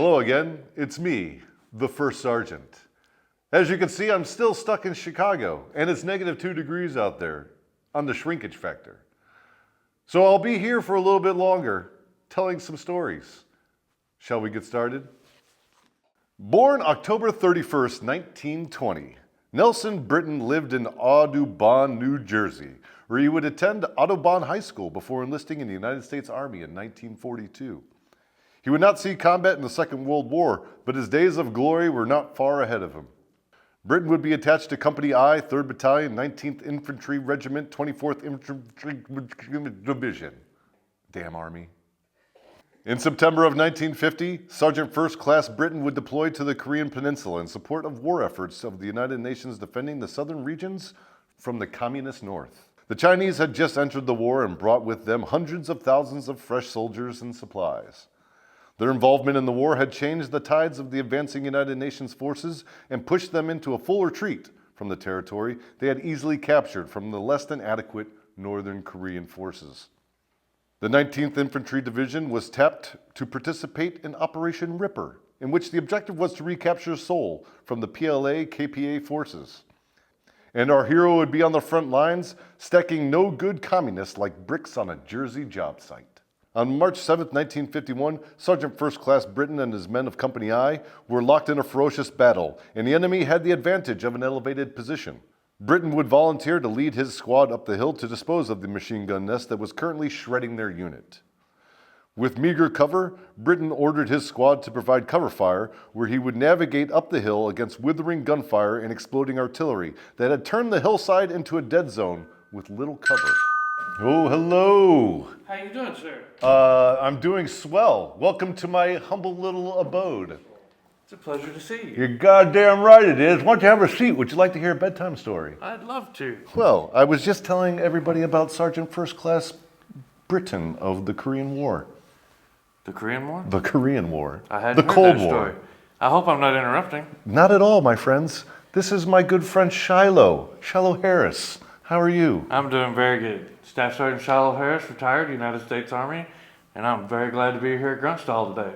Hello again, it's me, the First Sergeant. As you can see, I'm still stuck in Chicago, and it's -2 degrees out there on the shrinkage factor. So I'll be here for a little bit longer, telling some stories. Shall we get started? Born October 31st, 1920, Nelson Brittin lived in Audubon, New Jersey, where he would attend Audubon High School before enlisting in the United States Army in 1942. He would not see combat in the Second World War, but his days of glory were not far ahead of him. Brittin would be attached to Company I, 3rd Battalion, 19th Infantry Regiment, 24th Infantry Division. Damn Army. In September of 1950, Sergeant First Class Brittin would deploy to the Korean Peninsula in support of war efforts of the United Nations defending the southern regions from the communist north. The Chinese had just entered the war and brought with them hundreds of thousands of fresh soldiers and supplies. Their involvement in the war had changed the tides of the advancing United Nations forces and pushed them into a full retreat from the territory they had easily captured from the less than adequate Northern Korean forces. The 19th Infantry Division was tapped to participate in Operation Ripper, in which the objective was to recapture Seoul from the PLA-KPA forces. And our hero would be on the front lines, stacking no good communists like bricks on a Jersey job site. On March 7, 1951, Sergeant First Class Brittin and his men of Company I were locked in a ferocious battle, and the enemy had the advantage of an elevated position. Brittin would volunteer to lead his squad up the hill to dispose of the machine gun nest that was currently shredding their unit. With meager cover, Brittin ordered his squad to provide cover fire, where he would navigate up the hill against withering gunfire and exploding artillery that had turned the hillside into a dead zone with little cover. Oh, hello. How you doing, sir? I'm doing swell. Welcome to my humble little abode. It's a pleasure to see you. You're goddamn right it is. Why don't you have a seat? Would you like to hear a bedtime story? I'd love to. Well, I was just telling everybody about Sergeant First Class Brittin of the Korean War. The Korean War? The Korean War. I hadn't the heard Cold that War. story. I hope I'm not interrupting. Not at all, my friends. This is my good friend Shiloh Harris. How are you? I'm doing very good. Staff Sergeant Shiloh Harris, retired, United States Army, and I'm very glad to be here at Grunt Style today.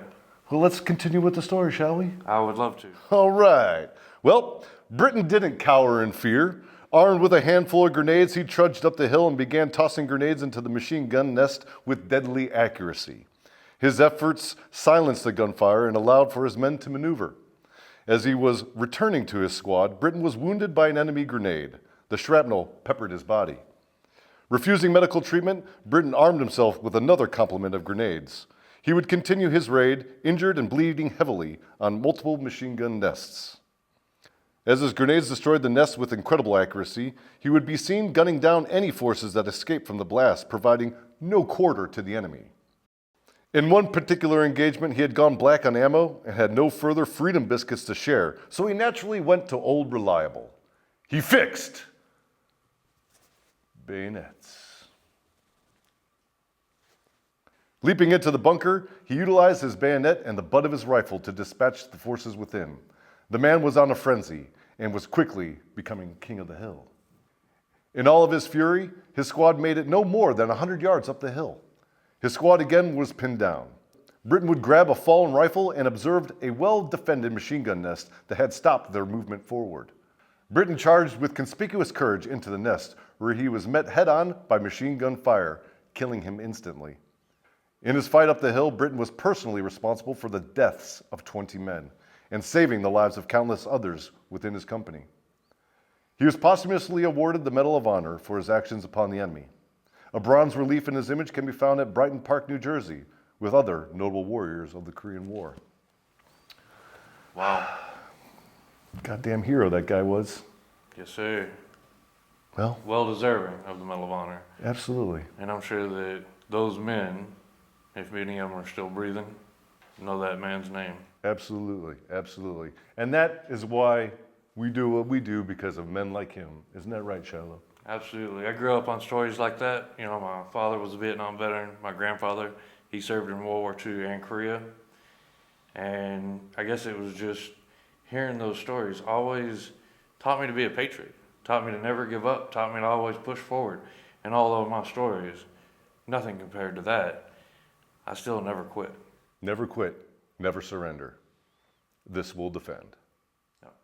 Well, let's continue with the story, shall we? I would love to. All right. Well, Brittin didn't cower in fear. Armed with a handful of grenades, he trudged up the hill and began tossing grenades into the machine gun nest with deadly accuracy. His efforts silenced the gunfire and allowed for his men to maneuver. As he was returning to his squad, Brittin was wounded by an enemy grenade. The shrapnel peppered his body. Refusing medical treatment, Brittin armed himself with another complement of grenades. He would continue his raid, injured and bleeding heavily, on multiple machine gun nests. As his grenades destroyed the nests with incredible accuracy, he would be seen gunning down any forces that escaped from the blast, providing no quarter to the enemy. In one particular engagement, he had gone black on ammo and had no further freedom biscuits to share, so he naturally went to Old Reliable. He fixed bayonets. Leaping into the bunker, he utilized his bayonet and the butt of his rifle to dispatch the forces within. The man was on a frenzy and was quickly becoming king of the hill. In all of his fury, his squad made it no more than 100 yards up the hill. His squad again was pinned down. Brittin would grab a fallen rifle and observed a well-defended machine gun nest that had stopped their movement forward. Brittin charged with conspicuous courage into the nest, where he was met head-on by machine gun fire, killing him instantly. In his fight up the hill, Brittin was personally responsible for the deaths of 20 men and saving the lives of countless others within his company. He was posthumously awarded the Medal of Honor for his actions upon the enemy. A bronze relief in his image can be found at Brighton Park, New Jersey, with other notable warriors of the Korean War. Wow. Goddamn hero that guy was. Yes, sir. Well, deserving of the Medal of Honor. absolutely. And I'm sure that those men, if any of them are still breathing, know that man's name. Absolutely, absolutely. And that is why we do what we do, because of men like him. Isn't that right, Shiloh? Absolutely. I grew up on stories like that. You know, my father was a Vietnam veteran. My grandfather, he served in World War II and Korea. And I guess it was just hearing those stories always taught me to be a patriot, taught me to never give up, taught me to always push forward. And although my stories, nothing compared to that, I still never quit. Never quit. Never surrender. This will defend. Yep.